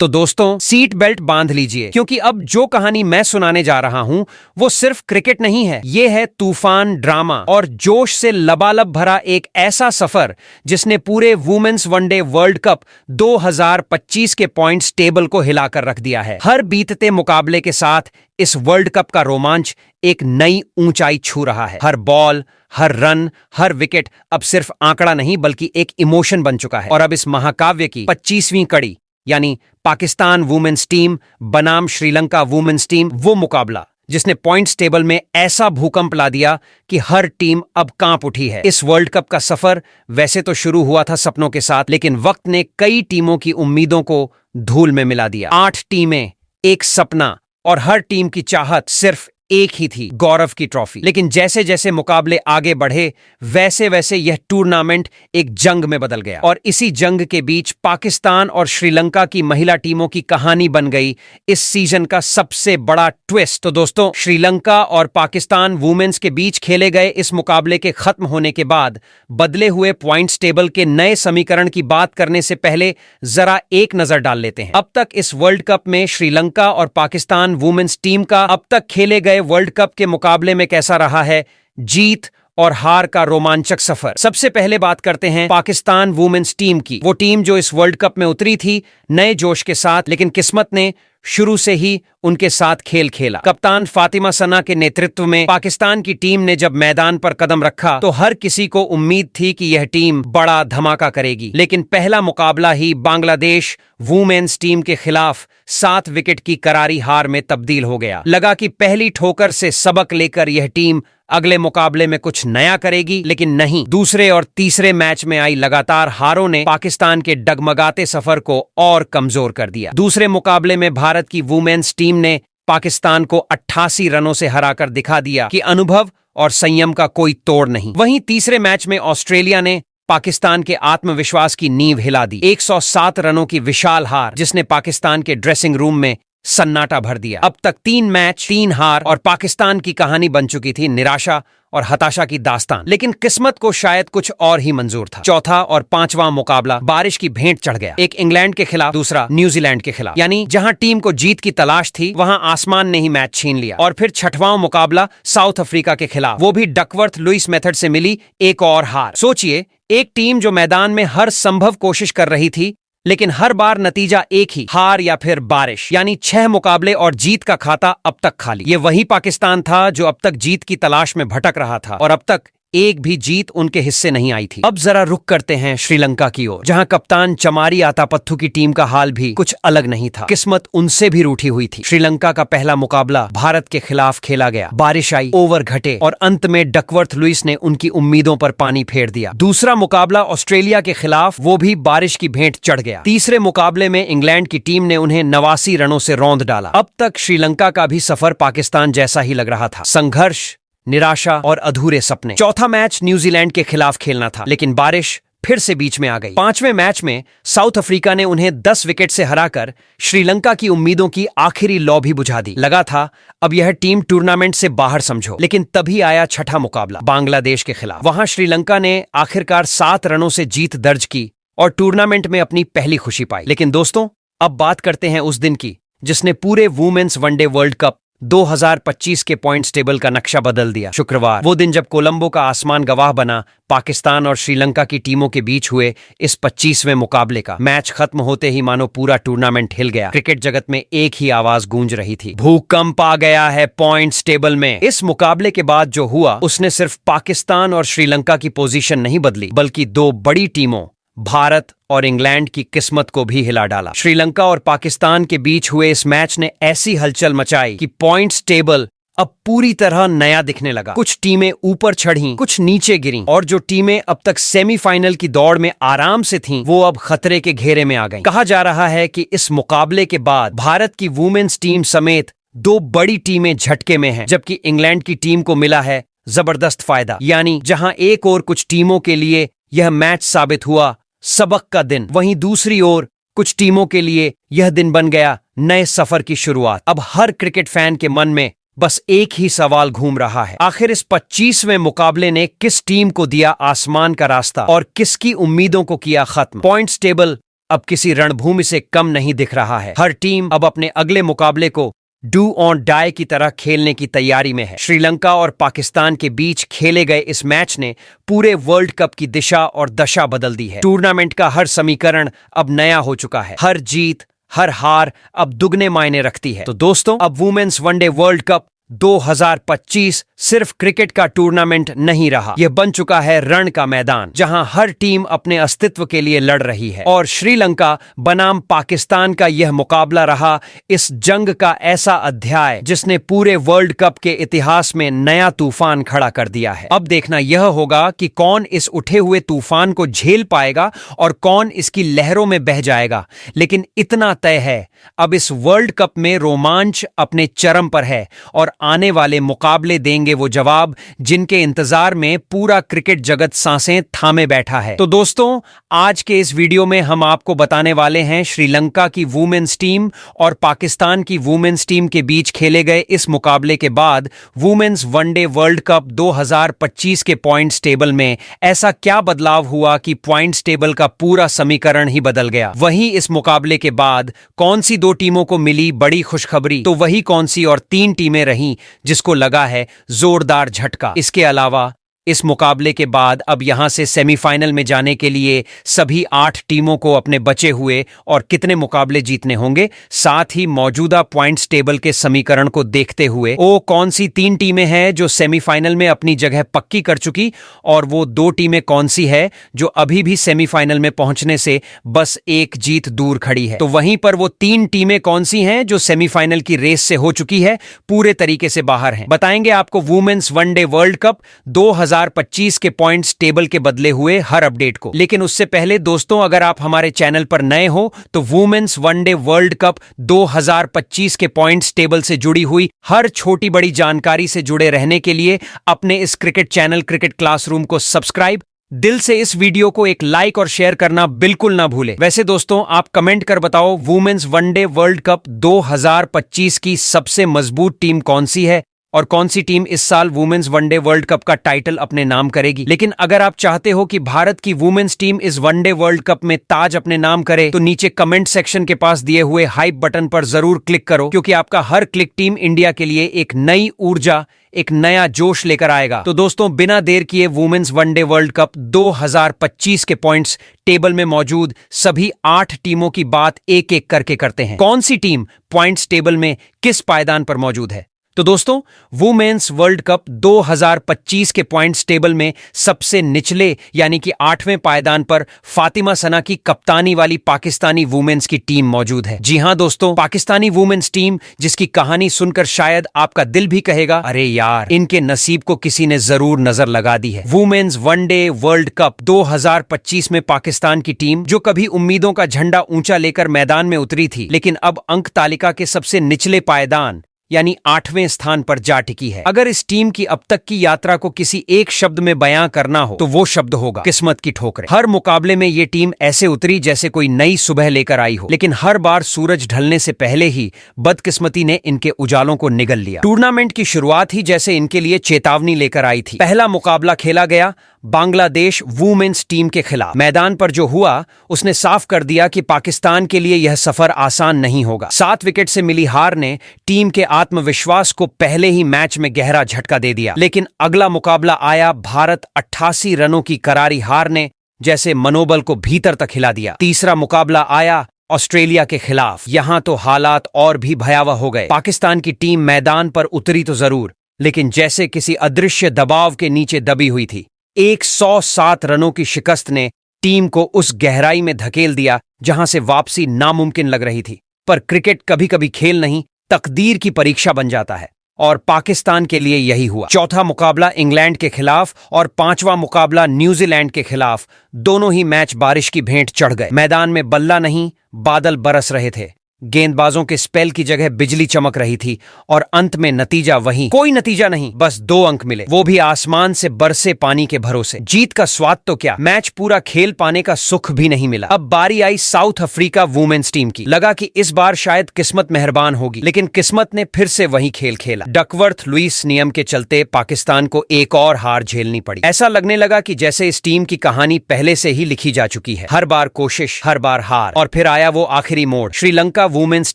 तो दोस्तों seat belt बांध लीजिए, क्योंकि अब जो कहानी मैं सुनाने जा रहा हूं वो सिर्फ क्रिकेट नहीं है। ये है तूफान, ड्रामा और जोश से लबालब भरा एक ऐसा सफर जिसने पूरे वुमेन्स वनडे वर्ल्ड कप 2025 के पॉइंट्स टेबल को हिलाकर रख दिया है। हर बीतते मुकाबले के साथ इस वर्ल्ड कप का रोमांच एक नई ऊंचाई छू रहा है। हर बॉल, हर रन, हर विकेट अब सिर्फ आंकड़ा नहीं बल्कि एक इमोशन बन चुका है। और अब इस महाकाव्य की 25वीं कड़ी यानी पाकिस्तान वुमेन्स टीम बनाम श्रीलंका वुमेन्स टीम, वो मुकाबला जिसने पॉइंट्स टेबल में ऐसा भूकंप ला दिया कि हर टीम अब कांप उठी है। इस वर्ल्ड कप का सफर वैसे तो शुरू हुआ था सपनों के साथ, लेकिन वक्त ने कई टीमों की उम्मीदों को धूल में मिला दिया। 8 टीमें, एक सपना, और हर टीम की चाहत सिर्फ एक ही थी, गौरव की ट्रॉफी। लेकिन जैसे जैसे मुकाबले आगे बढ़े वैसे वैसे यह टूर्नामेंट एक जंग में बदल गया, और इसी जंग के बीच पाकिस्तान और श्रीलंका की महिला टीमों की कहानी बन गई इस सीजन का सबसे बड़ा ट्विस्ट। तो दोस्तों, श्रीलंका और पाकिस्तान वुमेन्स के बीच खेले गए इस मुकाबले के खत्म होने के बाद बदले हुए पॉइंट्स टेबल के नए समीकरण की बात करने से पहले जरा एक नजर डाल लेते हैं। अब तक इस वर्ल्ड कप में श्रीलंका और पाकिस्तान वुमेन्स टीम का अब तक खेले गए वर्ल्ड कप के मुकाबले में कैसा रहा है जीत और हार का रोमांचक सफर। सबसे पहले बात करते हैं पाकिस्तान वुमेन्स टीम की, वो टीम जो इस वर्ल्ड कप में उतरी थी नए जोश के साथ, लेकिन किस्मत ने शुरू से ही उनके साथ खेल खेला। कप्तान फातिमा सना के नेतृत्व में पाकिस्तान की टीम ने जब मैदान पर कदम रखा तो हर किसी को उम्मीद थी कि यह टीम बड़ा धमाका करेगी, लेकिन पहला मुकाबला ही बांग्लादेश वुमेन्स टीम के खिलाफ 7 विकेट की करारी हार में तब्दील हो गया। लगा कि पहली ठोकर से सबक लेकर यह टीम अगले मुकाबले में कुछ नया करेगी, लेकिन नहीं। दूसरे और तीसरे मैच में आई लगातार हारों ने पाकिस्तान के डगमगाते सफर को और कमजोर कर दिया। दूसरे मुकाबले में भारत की वुमेन्स टीम ने पाकिस्तान को 88 रनों से हराकर दिखा दिया कि अनुभव और संयम का कोई तोड़ नहीं। वहीं तीसरे मैच में ऑस्ट्रेलिया ने पाकिस्तान के आत्मविश्वास की नींव हिला दी। 107 रनों की विशाल हार जिसने पाकिस्तान के ड्रेसिंग रूम में सन्नाटा भर दिया। अब तक 3 मैच 3 हार और पाकिस्तान की कहानी बन चुकी थी निराशा और हताशा की दास्तान। लेकिन किस्मत को शायद कुछ और ही मंजूर था। चौथा और 5वां मुकाबला बारिश की भेंट चढ़ गया, एक इंग्लैंड के खिलाफ, दूसरा न्यूजीलैंड के खिलाफ। यानी जहां टीम को जीत की तलाश थी वहां आसमान ने ही मैच छीन लिया। और फिर 6वां मुकाबला साउथ अफ्रीका के खिलाफ, वो भी डकवर्थ लुइस मेथड से मिली एक और हार। सोचिए, एक टीम जो मैदान में हर संभव कोशिश कर रही थी, लेकिन हर बार नतीजा एक ही, हार या फिर बारिश। यानी 6 मुकाबले और जीत का खाता अब तक खाली। ये वही पाकिस्तान था जो अब तक जीत की तलाश में भटक रहा था, और अब तक एक भी जीत उनके हिस्से नहीं आई थी। अब जरा रुक करते हैं श्रीलंका की ओर, जहां कप्तान चमारी आतापत्थु की टीम का हाल भी कुछ अलग नहीं था। किस्मत उनसे भी रूठी हुई थी। श्रीलंका का पहला मुकाबला भारत के खिलाफ खेला गया, बारिश आई, ओवर घटे और अंत में डकवर्थ लुइस ने उनकी उम्मीदों पर पानी फेर दिया। दूसरा मुकाबला ऑस्ट्रेलिया के खिलाफ, वो भी बारिश की भेंट चढ़ गया। तीसरे मुकाबले में इंग्लैंड की टीम ने उन्हें 89 रनों से रौंद डाला। अब तक श्रीलंका का भी सफर पाकिस्तान जैसा ही लग रहा था, संघर्ष, निराशा और अधूरे सपने। चौथा मैच न्यूजीलैंड के खिलाफ खेलना था, लेकिन बारिश फिर से बीच में आ गई। 5वें मैच में साउथ अफ्रीका ने उन्हें 10 विकेट से हराकर श्रीलंका की उम्मीदों की आखिरी लौ भी बुझा दी। लगा था अब यह टीम टूर्नामेंट से बाहर समझो, लेकिन तभी आया 6ठा मुकाबला बांग्लादेश के खिलाफ। वहां श्रीलंका ने आखिरकार 7 रनों से जीत दर्ज की और टूर्नामेंट में अपनी पहली खुशी पाई। लेकिन दोस्तों, अब बात करते हैं उस दिन की जिसने पूरे वुमेन्स वनडे वर्ल्ड कप 2025 के पॉइंट्स टेबल का नक्शा बदल दिया। शुक्रवार, वो दिन जब कोलंबो का आसमान गवाह बना पाकिस्तान और श्रीलंका की टीमों के बीच हुए इस 25वें मुकाबले का। मैच खत्म होते ही मानो पूरा टूर्नामेंट हिल गया। क्रिकेट जगत में एक ही आवाज गूंज रही थी, भूकंप आ गया है पॉइंट्स टेबल में। इस मुकाबले के बाद जो हुआ उसने सिर्फ पाकिस्तान और श्रीलंका की पोजीशन नहीं बदली, बल्कि 2 बड़ी टीमों भारत और इंग्लैंड की किस्मत को भी हिला डाला। श्रीलंका और पाकिस्तान के बीच हुए इस मैच ने ऐसी हलचल मचाई कि पॉइंट्स टेबल अब पूरी तरह नया दिखने लगा। कुछ टीमें ऊपर चढ़ीं, कुछ नीचे गिरीं, और जो टीमें अब तक सेमीफाइनल की दौड़ में आराम से थीं, वो अब खतरे के घेरे में आ गईं। कहा जा रहा है कि इस मुकाबले के बाद भारत की वुमेन्स टीम समेत 2 बड़ी टीमें झटके में हैं, जबकि इंग्लैंड की टीम को मिला है जबरदस्त फायदा। यानी जहां एक और कुछ टीमों के लिए यह मैच साबित हुआ सबक का दिन, वहीं दूसरी ओर कुछ टीमों के लिए यह दिन बन गया नए सफर की शुरुआत। अब हर क्रिकेट फैन के मन में बस एक ही सवाल घूम रहा है, आखिर इस 25वें मुकाबले ने किस टीम को दिया आसमान का रास्ता और किसकी उम्मीदों को किया खत्म। पॉइंट्स टेबल अब किसी रणभूमि से कम नहीं दिख रहा है। हर टीम अब अपने अगले मुकाबले को डू ऑन डाई की तरह खेलने की तैयारी में है। श्रीलंका और पाकिस्तान के बीच खेले गए इस मैच ने पूरे वर्ल्ड कप की दिशा और दशा बदल दी है। टूर्नामेंट का हर समीकरण अब नया हो चुका है। हर जीत, हर हार अब दुगने मायने रखती है। तो दोस्तों, अब वुमेन्स वनडे वर्ल्ड कप 2025 सिर्फ क्रिकेट का टूर्नामेंट नहीं रहा, यह बन चुका है रण का मैदान, जहां हर टीम अपने अस्तित्व के लिए लड़ रही है। और श्रीलंका बनाम पाकिस्तान का यह मुकाबला रहा इस जंग का ऐसा अध्याय जिसने पूरे वर्ल्ड कप के इतिहास में नया तूफान खड़ा कर दिया है। अब देखना यह होगा कि कौन इस उठे हुए तूफान को झेल पाएगा और कौन इसकी लहरों में बह जाएगा। लेकिन इतना तय है, अब इस वर्ल्ड कप में रोमांच अपने चरम पर है और आने वाले मुकाबले देंगे वो जवाब जिनके इंतजार में पूरा क्रिकेट जगत सांसें थामे बैठा है। तो दोस्तों, आज के इस वीडियो में हम आपको बताने वाले हैं श्रीलंका की वुमेन्स टीम और पाकिस्तान की वुमेन्स टीम के बीच खेले गए इस मुकाबले के बाद वुमेन्स वनडे वर्ल्ड कप 2025 के पॉइंट्स टेबल में ऐसा क्या बदलाव हुआ कि पॉइंट्स टेबल का पूरा समीकरण ही बदल गया। वहीं इस मुकाबले के बाद कौन सी दो टीमों को मिली बड़ी खुशखबरी, तो वही कौन सी और 3 टीमें रहीं जिसको लगा है जोरदार झटका। इसके अलावा इस मुकाबले के बाद अब यहां से सेमीफाइनल में जाने के लिए सभी 8 टीमों को अपने बचे हुए और कितने मुकाबले जीतने होंगे, साथ ही मौजूदा पॉइंट्स टेबल के समीकरण को देखते हुए वो कौन सी 3 टीमें हैं जो सेमीफाइनल में अपनी जगह पक्की कर चुकी और वो 2 टीमें कौन सी है जो अभी भी सेमीफाइनल में पहुंचने से बस एक जीत दूर खड़ी है। तो वहीं पर वो 3 टीमें कौन सी हैं जो सेमीफाइनल की रेस से हो चुकी है, पूरे तरीके से बाहर हैं। बताएंगे आपको वुमेन्स वनडे वर्ल्ड कप 2025 के पॉइंट्स टेबल के बदले हुए हर अपडेट को। लेकिन उससे पहले दोस्तों, अगर आप हमारे चैनल पर नए हो तो वुमेन्स वनडे वर्ल्ड कप 2025 के पॉइंट्स टेबल से जुड़ी हुई हर छोटी बड़ी जानकारी से जुड़े रहने के लिए अपने इस क्रिकेट चैनल क्रिकेट क्लासरूम को सब्सक्राइब, दिल से इस वीडियो को एक लाइक और शेयर करना बिल्कुल ना भूले। वैसे दोस्तों, आप कमेंट कर बताओ वुमेन्स वनडे वर्ल्ड कप 2025 की सबसे मजबूत टीम कौन सी है और कौन सी टीम इस साल वुमेन्स वनडे वर्ल्ड कप का टाइटल अपने नाम करेगी। लेकिन अगर आप चाहते हो कि भारत की वुमेन्स टीम इस वनडे वर्ल्ड कप में ताज अपने नाम करे तो नीचे कमेंट सेक्शन के पास दिए हुए हाइप बटन पर जरूर क्लिक करो, क्योंकि आपका हर क्लिक टीम इंडिया के लिए एक नई ऊर्जा, एक नया जोश लेकर आएगा। तो दोस्तों, बिना देर किए वुमेन्स वनडे वर्ल्ड कप 2025 के पॉइंट्स टेबल में मौजूद सभी 8 टीमों की बात एक एक करके करते हैं। कौन सी टीम पॉइंट्स टेबल में किस पायदान पर मौजूद है। तो दोस्तों, वुमेन्स वर्ल्ड कप 2025 के पॉइंट्स टेबल में सबसे निचले यानी कि 8वें पायदान पर फातिमा सना की कप्तानी वाली पाकिस्तानी वुमेन्स की टीम मौजूद है। जी हां दोस्तों, पाकिस्तानी वुमेन्स टीम जिसकी कहानी सुनकर शायद आपका दिल भी कहेगा, अरे यार, इनके नसीब को किसी ने जरूर नजर लगा दी है। वुमेन्स वनडे वर्ल्ड कप 2025 में पाकिस्तान की टीम जो कभी उम्मीदों का झंडा ऊंचा लेकर मैदान में उतरी थी, लेकिन अब अंक तालिका के सबसे निचले पायदान यानी 8वें स्थान पर जा टिकी है। अगर इस टीम की अब तक की यात्रा को किसी एक शब्द में बयां करना हो तो वो शब्द होगा किस्मत की ठोकरें। हर मुकाबले में ये टीम ऐसे उतरी जैसे कोई नई सुबह लेकर आई हो, लेकिन हर बार सूरज ढलने से पहले ही बदकिस्मती ने इनके उजालों को निगल लिया। टूर्नामेंट की शुरुआत ही जैसे इनके लिए चेतावनी लेकर आई थी। पहला मुकाबला खेला गया बांग्लादेश वुमेन्स टीम के खिलाफ। मैदान पर जो हुआ उसने साफ कर दिया कि पाकिस्तान के लिए यह सफर आसान नहीं होगा। 7 विकेट से मिली हार ने टीम के आत्मविश्वास को पहले ही मैच में गहरा झटका दे दिया। लेकिन अगला मुकाबला आया भारत 88 रनों की करारी हार ने जैसे मनोबल को भीतर तक हिला दिया। तीसरा मुकाबला आया ऑस्ट्रेलिया के खिलाफ। यहां तो हालात और भी भयावह हो गए। पाकिस्तान की टीम मैदान पर उतरी तो जरूर, लेकिन जैसे किसी अदृश्य दबाव के नीचे दबी हुई थी। 107 रनों की शिकस्त ने टीम को उस गहराई में धकेल दिया जहां से वापसी नामुमकिन लग रही थी। पर क्रिकेट कभी कभी खेल नहीं, तकदीर की परीक्षा बन जाता है, और पाकिस्तान के लिए यही हुआ। चौथा मुकाबला इंग्लैंड के खिलाफ और 5वां मुकाबला न्यूजीलैंड के खिलाफ। दोनों ही मैच बारिश की भेंट चढ़ गए। मैदान में बल्ला नहीं, बादल बरस रहे थे। गेंदबाजों के स्पेल की जगह बिजली चमक रही थी और अंत में नतीजा वही, कोई नतीजा नहीं, बस 2 अंक मिले, वो भी आसमान से बरसे पानी के भरोसे। जीत का स्वाद तो क्या, मैच पूरा खेल पाने का सुख भी नहीं मिला। अब बारी आई साउथ अफ्रीका वुमेन्स टीम की। लगा कि इस बार शायद किस्मत मेहरबान होगी, लेकिन किस्मत ने फिर से वही खेल खेला। डकवर्थ लुईस नियम के चलते पाकिस्तान को एक और हार झेलनी पड़ी। ऐसा लगने लगा कि जैसे इस टीम की कहानी पहले से ही लिखी जा चुकी है। हर बार कोशिश, हर बार हार, और फिर आया वो आखिरी मोड़, श्रीलंका वुमेन्स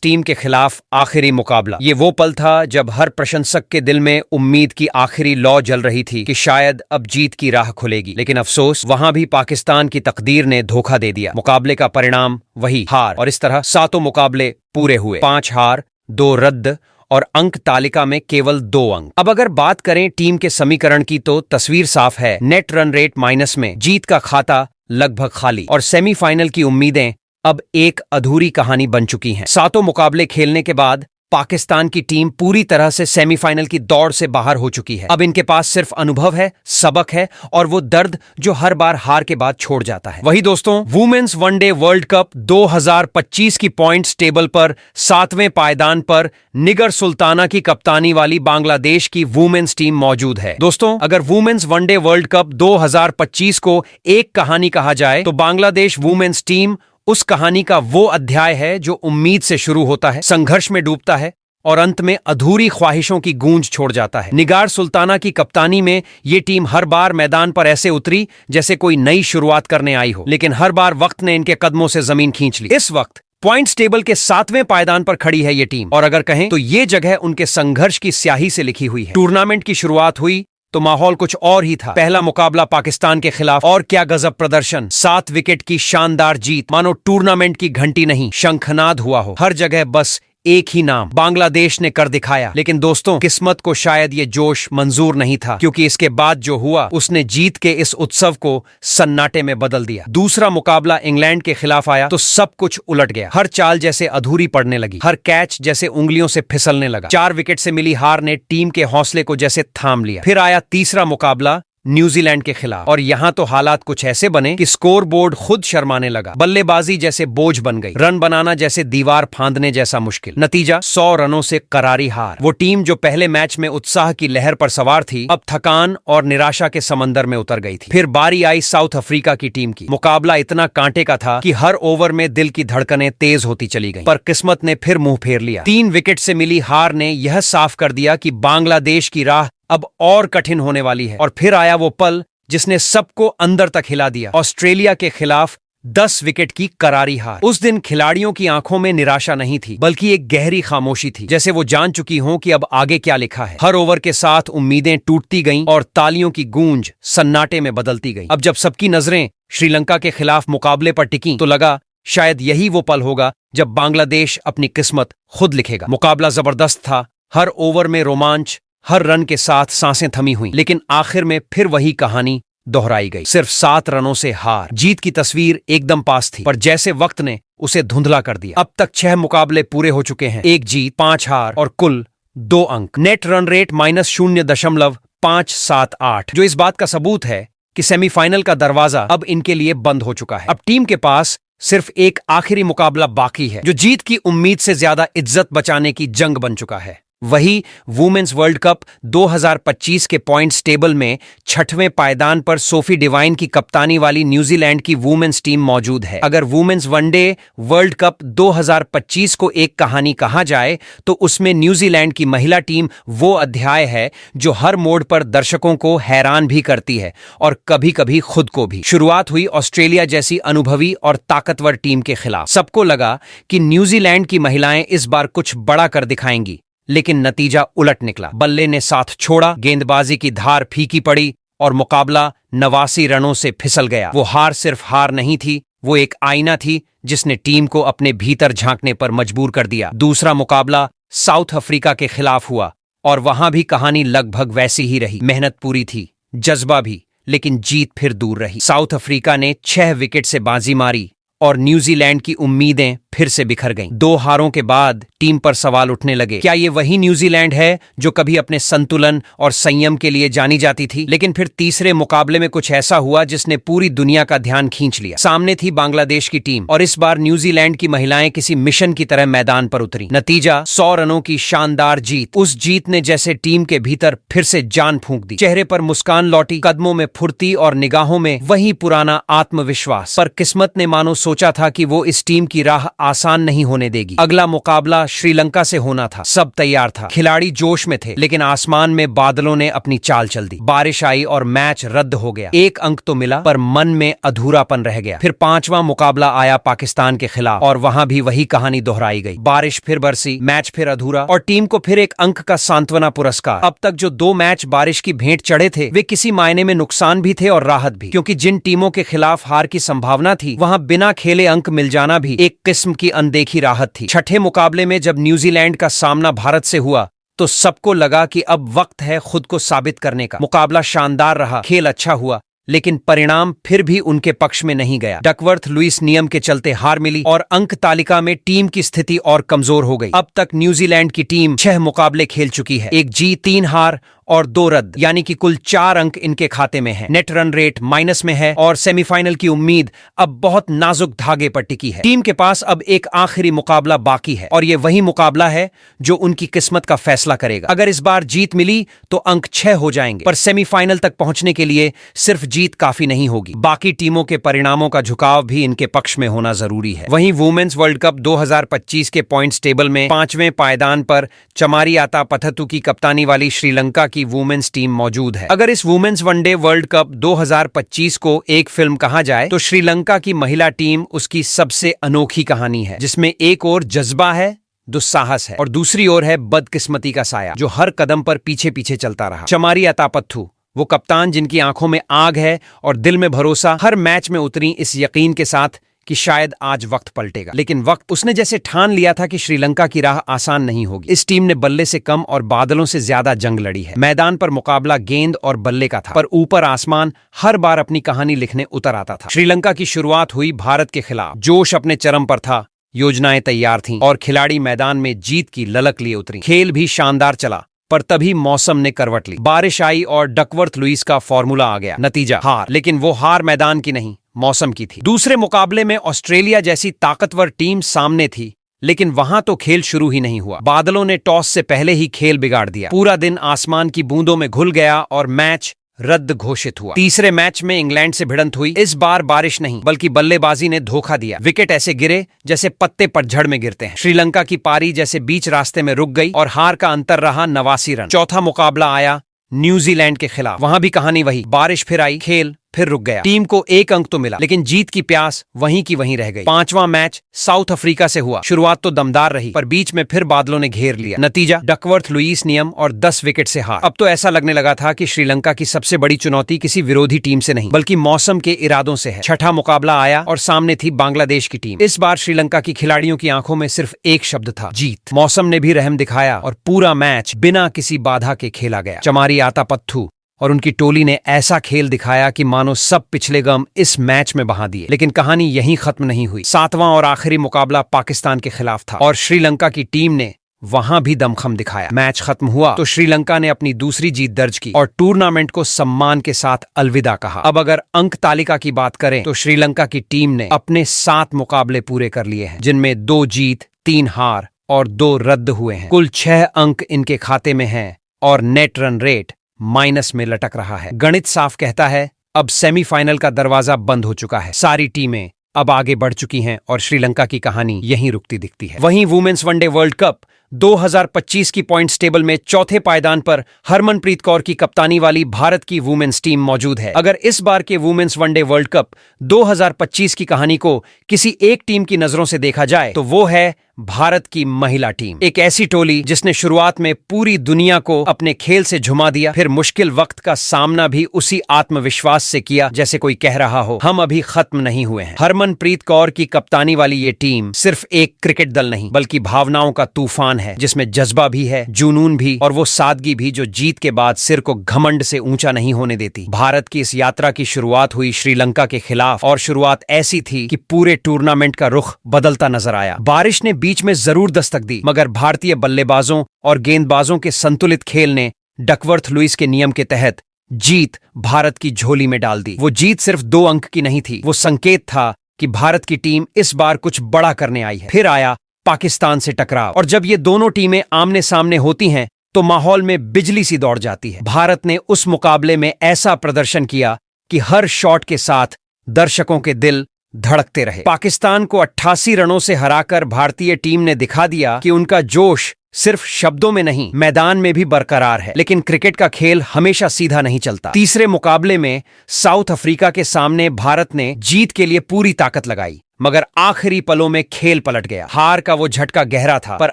टीम के खिलाफ आखिरी मुकाबला। ये वो पल था जब हर प्रशंसक के दिल में उम्मीद की आखिरी लौ जल रही थी कि शायद अब जीत की राह खुलेगी। लेकिन अफसोस, वहां भी पाकिस्तान की तकदीर ने धोखा दे दिया। मुकाबले का परिणाम वही, हार, और इस तरह 7 मुकाबले पूरे हुए। 5 हार, 2 रद्द और अंक तालिका में केवल 2 अंक। अब अगर बात करें टीम के समीकरण की तो तस्वीर साफ है। नेट रन रेट माइनस में, जीत का खाता लगभग खाली, और सेमीफाइनल की उम्मीदें अब एक अधूरी कहानी बन चुकी हैं। 7 मुकाबले खेलने के बाद पाकिस्तान की टीम पूरी तरह से सेमीफाइनल की दौड़ से बाहर हो चुकी है। अब इनके पास सिर्फ अनुभव है, सबक है और वो दर्द जो हर बार हार के बाद छोड़ जाता है। वही दोस्तों, वुमेन्स वनडे वर्ल्ड कप 2025 की पॉइंट्स टेबल पर 7वें पायदान पर निगर सुल्ताना की कप्तानी वाली बांग्लादेश की वुमेन्स टीम मौजूद है। दोस्तों, अगर वुमेन्स वनडे वर्ल्ड कप 2025 को एक कहानी कहा जाए तो बांग्लादेश वुमेन्स टीम उस कहानी का वो अध्याय है जो उम्मीद से शुरू होता है, संघर्ष में डूबता है और अंत में अधूरी ख्वाहिशों की गूंज छोड़ जाता है। निगार सुल्ताना की कप्तानी में ये टीम हर बार मैदान पर ऐसे उतरी जैसे कोई नई शुरुआत करने आई हो, लेकिन हर बार वक्त ने इनके कदमों से जमीन खींच ली। इस वक्त पॉइंट्स टेबल के 7वें पायदान पर खड़ी है ये टीम, और अगर कहें तो ये जगह उनके संघर्ष की स्याही से लिखी हुई है। टूर्नामेंट की शुरुआत हुई तो माहौल कुछ और ही था। पहला मुकाबला पाकिस्तान के खिलाफ, और क्या गजब प्रदर्शन, 7 विकेट की शानदार जीत, मानो टूर्नामेंट की घंटी नहीं शंखनाद हुआ हो। हर जगह बस एक ही नाम, बांग्लादेश ने कर दिखाया। लेकिन दोस्तों, किस्मत को शायद ये जोश मंजूर नहीं था, क्योंकि इसके बाद जो हुआ उसने जीत के इस उत्सव को सन्नाटे में बदल दिया। दूसरा मुकाबला इंग्लैंड के खिलाफ आया तो सब कुछ उलट गया। हर चाल जैसे अधूरी पड़ने लगी, हर कैच जैसे उंगलियों से फिसलने लगा। 4 विकेट से मिली हार ने टीम के हौसले को जैसे थाम लिया। फिर आया तीसरा मुकाबला न्यूजीलैंड के खिलाफ, और यहां तो हालात कुछ ऐसे बने कि स्कोर बोर्ड खुद शर्माने लगा। बल्लेबाजी जैसे बोझ बन गई, रन बनाना जैसे दीवार फांदने जैसा मुश्किल। नतीजा 100 रनों से करारी हार। वो टीम जो पहले मैच में उत्साह की लहर पर सवार थी, अब थकान और निराशा के समंदर में उतर गई थी। फिर बारी आई साउथ अफ्रीका की टीम की। मुकाबला इतना कांटे का था कि हर ओवर में दिल की धड़कनें तेज होती चली गईं, पर किस्मत ने फिर मुंह फेर लिया। 3 विकेट से मिली हार ने यह साफ कर दिया कि बांग्लादेश की राह अब और कठिन होने वाली है। और फिर आया वो पल जिसने सबको अंदर तक हिला दिया, ऑस्ट्रेलिया के खिलाफ 10 विकेट की करारी हार। उस दिन खिलाड़ियों की आंखों में निराशा नहीं थी, बल्कि एक गहरी खामोशी थी, जैसे वो जान चुकी हों कि अब आगे क्या लिखा है। हर ओवर के साथ उम्मीदें टूटती गईं और तालियों की गूंज सन्नाटे में बदलती गई। अब जब सबकी नजरें श्रीलंका के खिलाफ मुकाबले पर टिकी तो लगा शायद यही वो पल होगा जब बांग्लादेश अपनी किस्मत खुद लिखेगा। मुकाबला जबरदस्त था, हर ओवर में रोमांच, हर रन के साथ सांसें थमी हुई, लेकिन आखिर में फिर वही कहानी दोहराई गई। सिर्फ 7 रनों से हार। जीत की तस्वीर एकदम पास थी, पर जैसे वक्त ने उसे धुंधला कर दिया। अब तक 6 मुकाबले पूरे हो चुके हैं, 1 जीत, 5 हार और कुल 2 अंक। नेट रन रेट -0.578, जो इस बात का सबूत है कि सेमीफाइनल का दरवाजा अब इनके लिए बंद हो चुका है। अब टीम के पास सिर्फ एक आखिरी मुकाबला बाकी है, जो जीत की उम्मीद से ज्यादा इज्जत बचाने की जंग बन चुका है। वही वुमेन्स वर्ल्ड कप 2025 के पॉइंट्स टेबल में 6वें पायदान पर सोफी डिवाइन की कप्तानी वाली न्यूजीलैंड की वुमेन्स टीम मौजूद है। अगर वुमेन्स वनडे वर्ल्ड कप 2025 को एक कहानी कहा जाए तो उसमें न्यूजीलैंड की महिला टीम वो अध्याय है जो हर मोड़ पर दर्शकों को हैरान भी करती है और कभी कभी खुद को भी। शुरुआत हुई ऑस्ट्रेलिया जैसी अनुभवी और ताकतवर टीम के खिलाफ। सबको लगा कि न्यूजीलैंड की महिलाएं इस बार कुछ बड़ा कर दिखाएंगी, लेकिन नतीजा उलट निकला। बल्ले ने साथ छोड़ा, गेंदबाजी की धार फीकी पड़ी और मुकाबला 89 रनों से फिसल गया। वो हार सिर्फ हार नहीं थी, वो एक आईना थी जिसने टीम को अपने भीतर झांकने पर मजबूर कर दिया। दूसरा मुकाबला साउथ अफ्रीका के खिलाफ हुआ और वहां भी कहानी लगभग वैसी ही रही। मेहनत पूरी थी, जज्बा भी, लेकिन जीत फिर दूर रही। साउथ अफ्रीका ने 6 विकेट से बाजी मारी और न्यूजीलैंड की उम्मीदें फिर से बिखर गईं। 2 हारों के बाद टीम पर सवाल उठने लगे, क्या ये वही न्यूजीलैंड है जो कभी अपने संतुलन और संयम के लिए जानी जाती थी? लेकिन फिर तीसरे मुकाबले में कुछ ऐसा हुआ जिसने पूरी दुनिया का ध्यान खींच लिया। सामने थी बांग्लादेश की टीम और इस बार न्यूजीलैंड की महिलाएं किसी मिशन की तरह मैदान पर उतरी। नतीजा 100 रनों की शानदार जीत। उस जीत ने जैसे टीम के भीतर फिर से जान फूंक दी। चेहरे पर मुस्कान लौटी, कदमों में फुर्ती और निगाहों में वही पुराना आत्मविश्वास। पर किस्मत ने मानो सोचा था कि वो इस टीम की राह आसान नहीं होने देगी। अगला मुकाबला श्रीलंका से होना था। सब तैयार था, खिलाड़ी जोश में थे, लेकिन आसमान में बादलों ने अपनी चाल चल दी। बारिश आई और मैच रद्द हो गया। 1 अंक तो मिला पर मन में अधूरापन रह गया। फिर 5वां मुकाबला आया पाकिस्तान के खिलाफ और वहां भी वही कहानी दोहराई गई। बारिश फिर बरसी, मैच फिर अधूरा और टीम को फिर 1 अंक का सांत्वना पुरस्कार। अब तक जो 2 मैच बारिश की भेंट चढ़े थे वे किसी मायने में नुकसान भी थे और राहत भी, क्योंकि जिन टीमों के खिलाफ हार की संभावना थी वहां बिना खेले अंक मिल जाना भी एक किस्म की अनदेखी राहत थी। छठे मुकाबले में जब न्यूजीलैंड का सामना भारत से हुआ तो सबको लगा कि अब वक्त है खुद को साबित करने का। मुकाबला शानदार रहा, खेल अच्छा हुआ, लेकिन परिणाम फिर भी उनके पक्ष में नहीं गया। डकवर्थ लुईस नियम के चलते हार मिली और अंक तालिका में टीम की स्थिति और कमजोर हो गई। अब तक न्यूजीलैंड की टीम 6 मुकाबले खेल चुकी है, 1 जीत, 3 हार और 2 रद्द, यानी कि कुल 4 अंक इनके खाते में है। नेट रन रेट माइनस में है और सेमीफाइनल की उम्मीद अब बहुत नाजुक धागे पर टिकी है। टीम के पास अब एक आखिरी मुकाबला बाकी है और ये वही मुकाबला है जो उनकी किस्मत का फैसला करेगा। अगर इस बार जीत मिली तो अंक 6 हो जाएंगे, पर सेमीफाइनल तक पहुंचने के लिए सिर्फ जीत काफी नहीं होगी। बाकी टीमों के परिणामों का झुकाव भी इनके पक्ष में होना जरूरी है। वहीं वुमेन्स वर्ल्ड कप 2025 के पॉइंट्स टेबल में 5वें पायदान पर चमारी आता पथतु की कप्तानी वाली श्रीलंका की वुमेन्स टीम मौजूद है। अगर इस वुमेन्स वनडे वर्ल्ड कप 2025 को एक फिल्म कहा जाए तो श्रीलंका की महिला टीम उसकी सबसे अनोखी कहानी है, जिसमें एक ओर जज्बा है, दुस्साहस है और दूसरी ओर है बदकिस्मती का साया जो हर कदम पर पीछे पीछे चलता रहा। चमारी अतापत्थु, वो कप्तान जिनकी आंखों में आग है और दिल में भरोसा, हर मैच में उतरी इस यकीन के साथ कि शायद आज वक्त पलटेगा। लेकिन वक्त उसने जैसे ठान लिया था कि श्रीलंका की राह आसान नहीं होगी। इस टीम ने बल्ले से कम और बादलों से ज्यादा जंग लड़ी है। मैदान पर मुकाबला गेंद और बल्ले का था, पर ऊपर आसमान हर बार अपनी कहानी लिखने उतर आता था। श्रीलंका की शुरुआत हुई भारत के खिलाफ। जोश अपने चरम पर था, योजनाएं तैयार थीं और खिलाड़ी मैदान में जीत की ललक लिए उतरी। खेल भी शानदार चला, पर तभी मौसम ने करवट ली। बारिश आई और डकवर्थ लुईस का फॉर्मूला आ गया। नतीजा हार, लेकिन वो हार मैदान की नहीं, मौसम की थी। दूसरे मुकाबले में ऑस्ट्रेलिया जैसी ताकतवर टीम सामने थी, लेकिन वहां तो खेल शुरू ही नहीं हुआ। बादलों ने टॉस से पहले ही खेल बिगाड़ दिया। पूरा दिन आसमान की बूंदों में घुल गया और मैच रद्द घोषित हुआ। तीसरे मैच में इंग्लैंड से भिड़ंत हुई। इस बार बारिश नहीं बल्कि बल्लेबाजी ने धोखा दिया। विकेट ऐसे गिरे जैसे पत्ते पतझड़ में गिरते हैं। श्रीलंका की पारी जैसे बीच रास्ते में रुक गई और हार का अंतर रहा 89 रन। चौथा मुकाबला आया न्यूजीलैंड के खिलाफ। वहां भी कहानी वही, बारिश फिर आई, खेल फिर रुक गया। टीम को 1 अंक तो मिला, लेकिन जीत की प्यास वहीं की वहीं रह गई। 5वां मैच साउथ अफ्रीका से हुआ। शुरुआत तो दमदार रही, पर बीच में फिर बादलों ने घेर लिया। नतीजा डकवर्थ लुईस नियम और 10 विकेट से हार। अब तो ऐसा लगने लगा था कि श्रीलंका की सबसे बड़ी चुनौती किसी विरोधी टीम से नहीं बल्कि मौसम के इरादों से है। छठा मुकाबला आया और सामने थी बांग्लादेश की टीम। इस बार श्रीलंका की खिलाड़ियों की आंखों में सिर्फ एक शब्द था, जीत। मौसम ने भी रहम दिखाया और पूरा मैच बिना किसी बाधा के खेला गया। चमारी आतापत्थु और उनकी टोली ने ऐसा खेल दिखाया कि मानो सब पिछले गम इस मैच में बहा दिए। लेकिन कहानी यहीं खत्म नहीं हुई। 7वां और आखिरी मुकाबला पाकिस्तान के खिलाफ था और श्रीलंका की टीम ने वहां भी दमखम दिखाया। मैच खत्म हुआ तो श्रीलंका ने अपनी दूसरी जीत दर्ज की और टूर्नामेंट को सम्मान के साथ अलविदा कहा। अब अगर अंक तालिका की बात करें तो श्रीलंका की टीम ने अपने 7 मुकाबले पूरे कर लिए हैं, जिनमें 2 जीत, 3 हार और 2 रद्द हुए हैं। कुल 6 अंक इनके खाते में हैं और नेट रन रेट माइनस में लटक रहा है। गणित साफ कहता है अब सेमीफाइनल का दरवाजा बंद हो चुका है। सारी टीमें अब आगे बढ़ चुकी हैं और श्रीलंका की कहानी यहीं रुकती दिखती है। वहीं वुमेन्स वनडे वर्ल्ड कप 2025 की पॉइंट्स टेबल में चौथे पायदान पर हरमनप्रीत कौर की कप्तानी वाली भारत की वुमेन्स टीम मौजूद है। अगर इस बार के वुमेन्स वनडे वर्ल्ड कप 2025 की कहानी को किसी एक टीम की नजरों से देखा जाए तो वो है भारत की महिला टीम। एक ऐसी टोली जिसने शुरुआत में पूरी दुनिया को अपने खेल से झुमा दिया, फिर मुश्किल वक्त का सामना भी उसी आत्मविश्वास से किया जैसे कोई कह रहा हो हम अभी खत्म नहीं हुए हैं। हरमनप्रीत कौर की कप्तानी वाली ये टीम सिर्फ एक क्रिकेट दल नहीं बल्कि भावनाओं का तूफान पाकिस्तान है जिसमें जज्बा भी है, जुनून भी और वो सादगी भी जो जीत के बाद सिर को घमंड से ऊंचा नहीं होने देती। भारत की इस यात्रा की शुरुआत हुई श्रीलंका के खिलाफ और शुरुआत ऐसी थी कि पूरे टूर्नामेंट का रुख बदलता नजर आया। बारिश ने बीच में जरूर दस्तक दी, मगर भारतीय बल्लेबाजों और गेंदबाजों के संतुलित खेल ने डकवर्थ लुईस के नियम के तहत जीत भारत की झोली में डाल दी। वो जीत सिर्फ 2 अंक की नहीं थी, वो संकेत था कि भारत की टीम इस बार कुछ बड़ा करने आई है। फिर आया पाकिस्तान से टकराव, और जब ये दोनों टीमें आमने सामने होती हैं तो माहौल में बिजली सी दौड़ जाती है। भारत ने उस मुकाबले में ऐसा प्रदर्शन किया कि हर शॉट के साथ दर्शकों के दिल धड़कते रहे। पाकिस्तान को 88 रनों से हराकर भारतीय टीम ने दिखा दिया कि उनका जोश सिर्फ शब्दों में नहीं, मैदान में भी बरकरार है। लेकिन क्रिकेट का खेल हमेशा सीधा नहीं चलता। तीसरे मुकाबले में साउथ अफ्रीका के सामने भारत ने जीत के लिए पूरी ताकत लगाई, मगर आखिरी पलों में खेल पलट गया। हार का वो झटका गहरा था, पर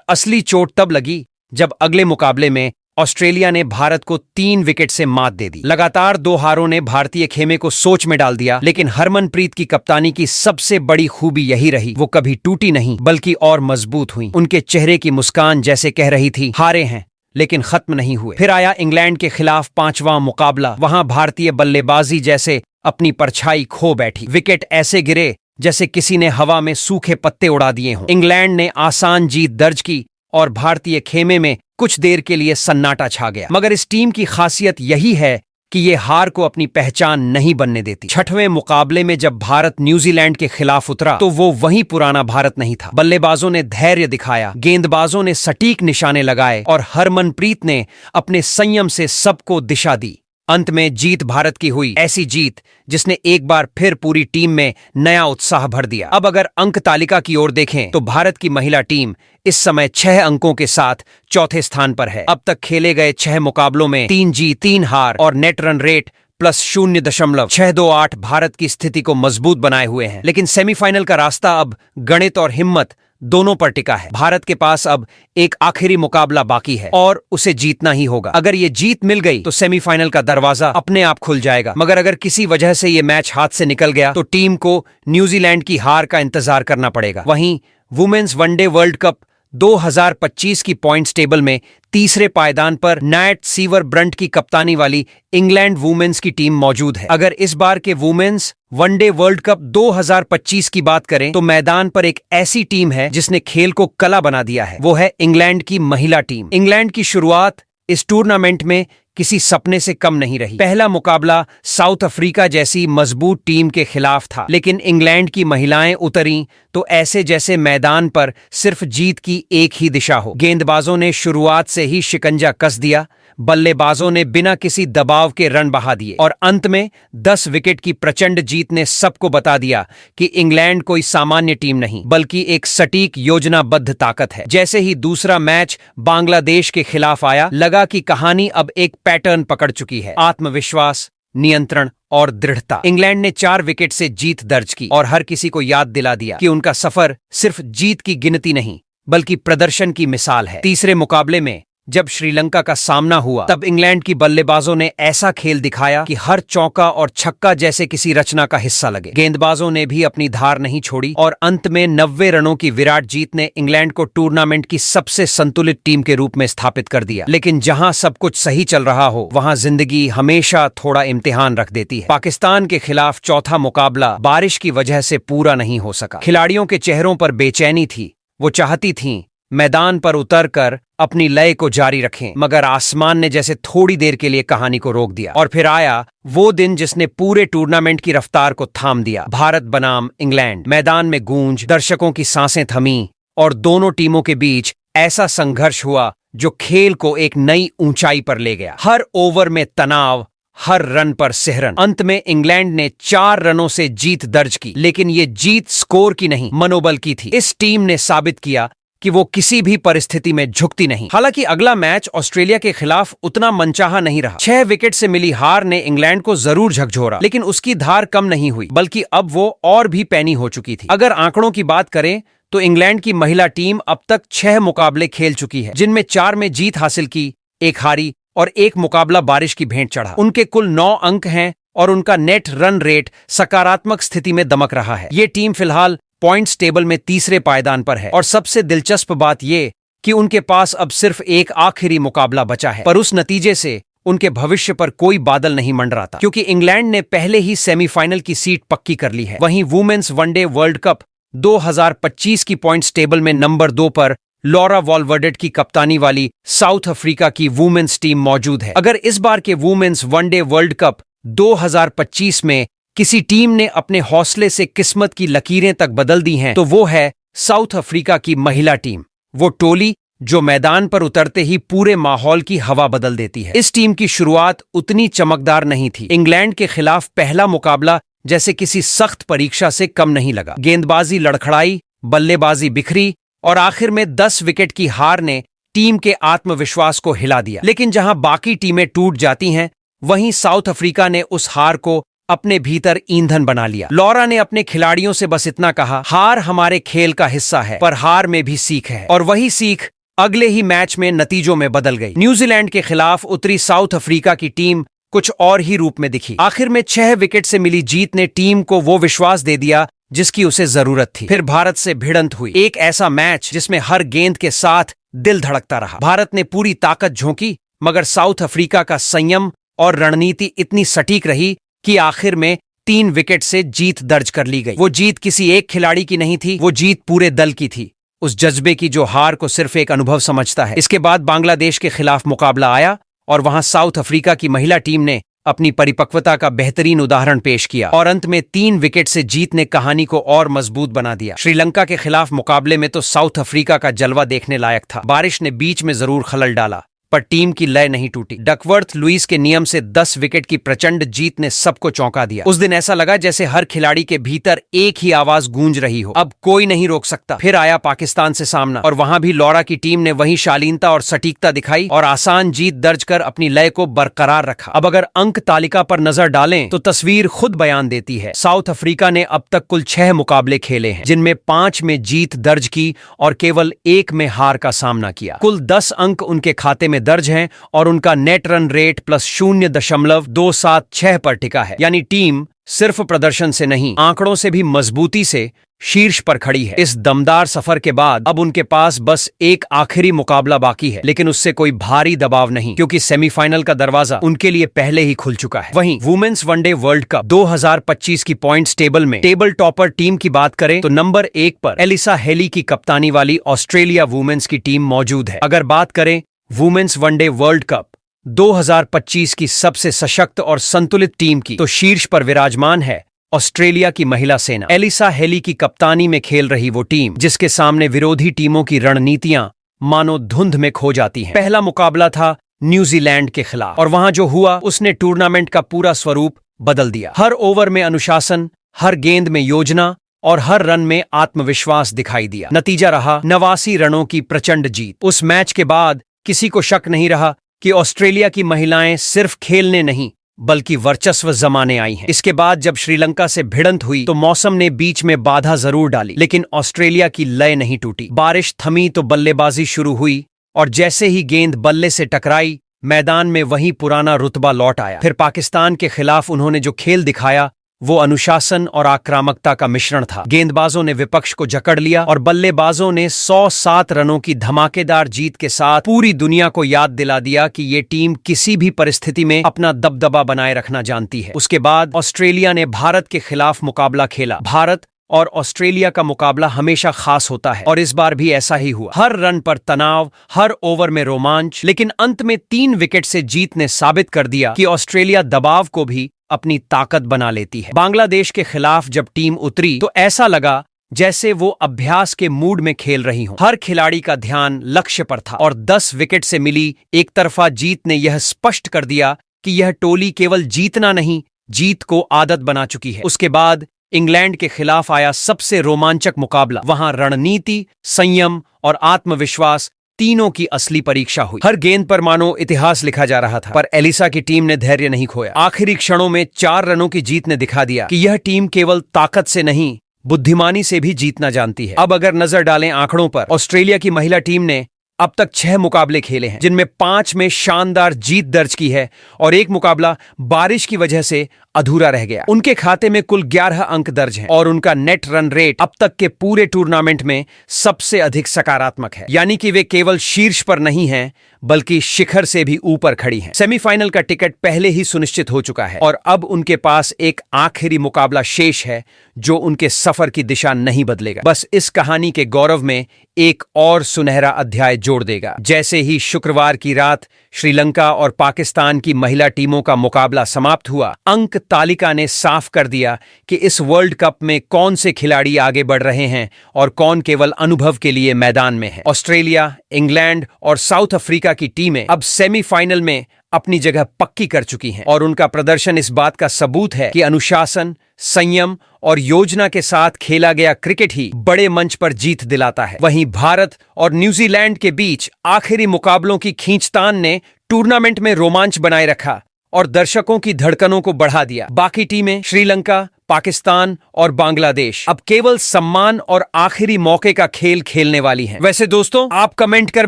असली चोट तब लगी जब अगले मुकाबले में ऑस्ट्रेलिया ने भारत को 3 विकेट से मात दे दी। लगातार 2 हारों ने भारतीय खेमे को सोच में डाल दिया, लेकिन हरमनप्रीत की कप्तानी की सबसे बड़ी खूबी यही रही, वो कभी टूटी नहीं बल्कि और मजबूत हुई। उनके चेहरे की मुस्कान जैसे कह रही थी, हारे हैं लेकिन खत्म नहीं हुए। फिर आया इंग्लैंड के खिलाफ 5वां मुकाबला। वहां भारतीय बल्लेबाजी जैसे अपनी परछाई खो बैठी। विकेट ऐसे गिरे जैसे किसी ने हवा में सूखे पत्ते उड़ा दिए हों। इंग्लैंड ने आसान जीत दर्ज की और भारतीय खेमे में कुछ देर के लिए सन्नाटा छा गया। मगर इस टीम की खासियत यही है कि ये हार को अपनी पहचान नहीं बनने देती। 6वें मुकाबले में जब भारत न्यूजीलैंड के खिलाफ उतरा तो वो वही पुराना भारत नहीं था। बल्लेबाजों ने धैर्य दिखाया, गेंदबाजों ने सटीक निशाने लगाए और हरमनप्रीत ने अपने संयम से सबको दिशा दी। अंत में जीत भारत की हुई, ऐसी जीत जिसने एक बार फिर पूरी टीम में नया उत्साह भर दिया। अब अगर अंक तालिका की ओर देखें तो भारत की महिला टीम इस समय 6 अंकों के साथ चौथे स्थान पर है। अब तक खेले गए 6 मुकाबलों में 3 जीत 3 हार और नेट रन रेट +0.628 भारत की स्थिति को मजबूत बनाए हुए हैं। लेकिन सेमीफाइनल का रास्ता अब गणित और हिम्मत दोनों पर टिका है। भारत के पास अब एक आखिरी मुकाबला बाकी है और उसे जीतना ही होगा। अगर ये जीत मिल गई तो सेमीफाइनल का दरवाजा अपने आप खुल जाएगा, मगर अगर किसी वजह से ये मैच हाथ से निकल गया तो टीम को न्यूजीलैंड की हार का इंतजार करना पड़ेगा। वहीं वुमेन्स वनडे वर्ल्ड कप 2025 की पॉइंट्स टेबल में तीसरे पायदान पर नाइट सीवर ब्रंट की कप्तानी वाली इंग्लैंड वुमेन्स की टीम मौजूद है। अगर इस बार के वुमेन्स वनडे वर्ल्ड कप 2025 की बात करें तो मैदान पर एक ऐसी टीम है जिसने खेल को कला बना दिया है, वो है इंग्लैंड की महिला टीम। इंग्लैंड की शुरुआत इस टूर्नामेंट में किसी सपने से कम नहीं रही। पहला मुकाबला साउथ अफ्रीका जैसी मजबूत टीम के खिलाफ था, लेकिन इंग्लैंड की महिलाएं उतरी तो ऐसे जैसे मैदान पर सिर्फ जीत की एक ही दिशा हो। गेंदबाजों ने शुरुआत से ही शिकंजा कस दिया, बल्लेबाजों ने बिना किसी दबाव के रन बहा दिए और अंत में 10 विकेट की प्रचंड जीत ने सबको बता दिया कि इंग्लैंड कोई सामान्य टीम नहीं बल्कि एक सटीक योजनाबद्ध ताकत है। जैसे ही दूसरा मैच बांग्लादेश के खिलाफ आया, लगा कि कहानी अब एक पैटर्न पकड़ चुकी है। आत्मविश्वास, नियंत्रण और दृढ़ता। इंग्लैंड ने 4 विकेट से जीत दर्ज की और हर किसी को याद दिला दिया कि उनका सफर सिर्फ जीत की गिनती नहीं बल्कि प्रदर्शन की मिसाल है। तीसरे मुकाबले में जब श्रीलंका का सामना हुआ तब इंग्लैंड की बल्लेबाजों ने ऐसा खेल दिखाया कि हर चौका और छक्का जैसे किसी रचना का हिस्सा लगे। गेंदबाजों ने भी अपनी धार नहीं छोड़ी और अंत में 90 रनों की विराट जीत ने इंग्लैंड को टूर्नामेंट की सबसे संतुलित टीम के रूप में स्थापित कर दिया। लेकिन जहां सब कुछ सही चल रहा हो वहां जिंदगी हमेशा थोड़ा इम्तिहान रख देती है। पाकिस्तान के खिलाफ चौथा मुकाबला बारिश की वजह से पूरा नहीं हो सका। खिलाड़ियों के चेहरों पर बेचैनी थी, वो चाहती थीं मैदान पर उतरकर अपनी लय को जारी रखें, मगर आसमान ने जैसे थोड़ी देर के लिए कहानी को रोक दिया। और फिर आया वो दिन जिसने पूरे टूर्नामेंट की रफ्तार को थाम दिया। भारत बनाम इंग्लैंड। मैदान में गूंज, दर्शकों की सांसें थमी और दोनों टीमों के बीच ऐसा संघर्ष हुआ जो खेल को एक नई ऊंचाई पर ले गया। हर ओवर में तनाव, हर रन पर सिहरन। अंत में इंग्लैंड ने 4 रनों से जीत दर्ज की, लेकिन ये जीत स्कोर की नहीं, मनोबल की थी। इस टीम ने साबित किया कि वो किसी भी परिस्थिति में झुकती नहीं। हालांकि अगला मैच ऑस्ट्रेलिया के खिलाफ उतना मनचाहा नहीं रहा। 6 विकेट से मिली हार ने इंग्लैंड को जरूर झकझोरा, लेकिन उसकी धार कम नहीं हुई बल्कि अब वो और भी पैनी हो चुकी थी। अगर आंकड़ों की बात करें तो इंग्लैंड की महिला टीम अब तक 6 मुकाबले खेल चुकी है, जिनमें 4 में जीत हासिल की, 1 हारी और 1 मुकाबला बारिश की भेंट चढ़ा। उनके कुल 9 अंक हैं और उनका नेट रन रेट सकारात्मक स्थिति में दमक रहा है। ये टीम फिलहाल पॉइंट्स टेबल में तीसरे पायदान पर है और सबसे दिलचस्प बात ये कि उनके पास अब सिर्फ एक आखिरी मुकाबला बचा है, पर उस नतीजे से उनके भविष्य पर कोई बादल नहीं मंडराता, क्योंकि इंग्लैंड ने पहले ही सेमीफाइनल की सीट पक्की कर ली है। वहीं वुमेन्स वनडे वर्ल्ड कप 2025 की पॉइंट्स टेबल में नंबर 2 पर लॉरा वॉलवर्डेट की कप्तानी वाली साउथ अफ्रीका की वुमेन्स टीम मौजूद है। अगर इस बार के वुमेन्स वनडे वर्ल्ड कप 2025 में किसी टीम ने अपने हौसले से किस्मत की लकीरें तक बदल दी हैं, तो वो है साउथ अफ्रीका की महिला टीम। वो टोली जो मैदान पर उतरते ही पूरे माहौल की हवा बदल देती है। इस टीम की शुरुआत उतनी चमकदार नहीं थी। इंग्लैंड के खिलाफ पहला मुकाबला जैसे किसी सख्त परीक्षा से कम नहीं लगा। गेंदबाजी लड़खड़ाई, बल्लेबाजी बिखरी और आखिर में 10 विकेट की हार ने टीम के आत्मविश्वास को हिला दिया। लेकिन जहां बाकी टीमें टूट जाती हैं, वहीं साउथ अफ्रीका ने उस हार को अपने भीतर ईंधन बना लिया। लॉरा ने अपने खिलाड़ियों से बस इतना कहा, हार हमारे खेल का हिस्सा है, पर हार में भी सीख है। और वही सीख अगले ही मैच में नतीजों में बदल गई। न्यूजीलैंड के खिलाफ उतरी साउथ अफ्रीका की टीम कुछ और ही रूप में दिखी। आखिर में 6 विकेट से मिली जीत ने टीम को वो विश्वास दे दिया जिसकी उसे जरूरत थी। फिर भारत से भिड़ंत हुई, एक ऐसा मैच जिसमें हर गेंद के साथ दिल धड़कता रहा। भारत ने पूरी ताकत झोंकी, मगर साउथ अफ्रीका का संयम और रणनीति इतनी सटीक रही कि आखिर में 3 विकेट से जीत दर्ज कर ली गई। वो जीत किसी एक खिलाड़ी की नहीं थी, वो जीत पूरे दल की थी, उस जज्बे की जो हार को सिर्फ एक अनुभव समझता है। इसके बाद बांग्लादेश के खिलाफ मुकाबला आया और वहां साउथ अफ्रीका की महिला टीम ने अपनी परिपक्वता का बेहतरीन उदाहरण पेश किया और अंत में 3 विकेट से जीत ने कहानी को और मजबूत बना दिया। श्रीलंका के खिलाफ मुकाबले में तो साउथ अफ्रीका का जलवा देखने लायक था। बारिश ने बीच में जरूर खलल डाला, पर टीम की लय नहीं टूटी। डकवर्थ लुईस के नियम से 10 विकेट की प्रचंड जीत ने सबको चौंका दिया। उस दिन ऐसा लगा जैसे हर खिलाड़ी के भीतर एक ही आवाज गूंज रही हो, अब कोई नहीं रोक सकता। फिर आया पाकिस्तान से सामना और वहां भी लॉरा की टीम ने वही शालीनता और सटीकता दिखाई और आसान जीत दर्ज कर अपनी लय को बरकरार रखा। अब अगर अंक तालिका पर नजर डालें तो तस्वीर खुद बयान देती है। साउथ अफ्रीका ने अब तक कुल 6 मुकाबले खेले हैं, जिनमें 5 में जीत दर्ज की और केवल 1 में हार का सामना किया। कुल 10 अंक उनके खाते में दर्ज हैं और उनका नेट रन रेट +0.276 पर टिका है। यानी टीम सिर्फ प्रदर्शन से नहीं, आंकड़ों से भी मजबूती से शीर्ष पर खड़ी है। इस दमदार सफर के बाद अब उनके पास बस एक आखिरी मुकाबला बाकी है, लेकिन उससे कोई भारी दबाव नहीं, क्योंकि सेमीफाइनल का दरवाजा उनके लिए पहले ही खुल चुका है। वहीं वुमेन्स वनडे वर्ल्ड कप 2025 की पॉइंट्स टेबल में टेबल टॉपर टीम की बात करें तो नंबर 1 पर एलिसा हेली की कप्तानी वाली ऑस्ट्रेलिया वुमेन्स की टीम मौजूद है। अगर बात करें वुमेन्स वनडे वर्ल्ड कप 2025 की सबसे सशक्त और संतुलित टीम की, तो शीर्ष पर विराजमान है ऑस्ट्रेलिया की महिला सेना। एलिसा हेली की कप्तानी में खेल रही वो टीम जिसके सामने विरोधी टीमों की रणनीतियां मानो धुंध में खो जाती हैं। पहला मुकाबला था न्यूजीलैंड के खिलाफ और वहां जो हुआ उसने टूर्नामेंट का पूरा स्वरूप बदल दिया। हर ओवर में अनुशासन, हर गेंद में योजना और हर रन में आत्मविश्वास दिखाई दिया। नतीजा रहा 89 रनों की प्रचंड जीत। उस मैच के बाद किसी को शक नहीं रहा कि ऑस्ट्रेलिया की महिलाएं सिर्फ खेलने नहीं बल्कि वर्चस्व जमाने आई हैं। इसके बाद जब श्रीलंका से भिड़ंत हुई तो मौसम ने बीच में बाधा जरूर डाली, लेकिन ऑस्ट्रेलिया की लय नहीं टूटी। बारिश थमी तो बल्लेबाजी शुरू हुई और जैसे ही गेंद बल्ले से टकराई, मैदान में वही पुराना रुतबा लौट आया। फिर पाकिस्तान के खिलाफ उन्होंने जो खेल दिखाया वो अनुशासन और आक्रामकता का मिश्रण था। गेंदबाजों ने विपक्ष को जकड़ लिया और बल्लेबाजों ने 107 रनों की धमाकेदार जीत के साथ पूरी दुनिया को याद दिला दिया कि ये टीम किसी भी परिस्थिति में अपना दबदबा बनाए रखना जानती है। उसके बाद ऑस्ट्रेलिया ने भारत के खिलाफ मुकाबला खेला। भारत और ऑस्ट्रेलिया का मुकाबला हमेशा खास होता है और इस बार भी ऐसा ही हुआ। हर रन पर तनाव, हर ओवर में रोमांच, लेकिन अंत में 3 विकेट से जीत ने साबित कर दिया कि ऑस्ट्रेलिया दबाव को भी अपनी ताकत बना लेती है। बांग्लादेश के खिलाफ जब टीम उतरी तो ऐसा लगा जैसे वो अभ्यास के मूड में खेल रही हो। हर खिलाड़ी का ध्यान लक्ष्य पर था और 10 विकेट से मिली एक तरफा जीत ने यह स्पष्ट कर दिया कि यह टोली केवल जीतना नहीं, जीत को आदत बना चुकी है। उसके बाद इंग्लैंड के खिलाफ आया सबसे रोमांचक मुकाबला। वहां रणनीति, संयम और आत्मविश्वास तीनों की असली परीक्षा हुई। हर गेंद पर मानो इतिहास लिखा जा रहा था, पर एलिसा की टीम ने धैर्य नहीं खोया। आखिरी क्षणों में 4 रनों की जीत ने दिखा दिया कि यह टीम केवल ताकत से नहीं, बुद्धिमानी से भी जीतना जानती है। अब अगर नजर डालें आंकड़ों पर, ऑस्ट्रेलिया की महिला टीम ने अब तक 6 मुकाबले खेले हैं, जिनमें 5 में शानदार जीत दर्ज की है और एक मुकाबला बारिश की वजह से अधूरा रह गया। उनके खाते में कुल 11 अंक दर्ज हैं और उनका नेट रन रेट अब तक के पूरे टूर्नामेंट में सबसे अधिक सकारात्मक है। यानी कि वे केवल शीर्ष पर नहीं हैं बल्कि शिखर से भी ऊपर खड़ी हैं। सेमीफाइनल का टिकट पहले ही सुनिश्चित हो चुका है और अब उनके पास एक आखिरी मुकाबला शेष है जो उनके सफर की दिशा नहीं बदलेगा, बस इस कहानी के गौरव में एक और सुनहरा अध्याय जोड़ देगा। जैसे ही शुक्रवार की रात श्रीलंका और पाकिस्तान की महिला टीमों का मुकाबला समाप्त हुआ, अंक तालिका ने साफ कर दिया कि इस वर्ल्ड कप में कौन से खिलाड़ी आगे बढ़ रहे हैं और कौन केवल अनुभव के लिए मैदान में है। ऑस्ट्रेलिया, इंग्लैंड और साउथ अफ्रीका की टीमें अब सेमीफाइनल में अपनी जगह पक्की कर चुकी हैं और उनका प्रदर्शन इस बात का सबूत है कि अनुशासन, संयम और योजना के साथ खेला गया क्रिकेट ही बड़े मंच पर जीत दिलाता है। वहीं भारत और न्यूजीलैंड के बीच आखिरी मुकाबलों की खींचतान ने टूर्नामेंट में रोमांच बनाए रखा और दर्शकों की धड़कनों को बढ़ा दिया। बाकी टीमें श्रीलंका, पाकिस्तान और बांग्लादेश अब केवल सम्मान और आखिरी मौके का खेल खेलने वाली हैं। वैसे दोस्तों, आप कमेंट कर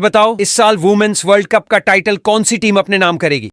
बताओ, इस साल वुमेन्स वर्ल्ड कप का टाइटल कौन सी टीम अपने नाम करेगी?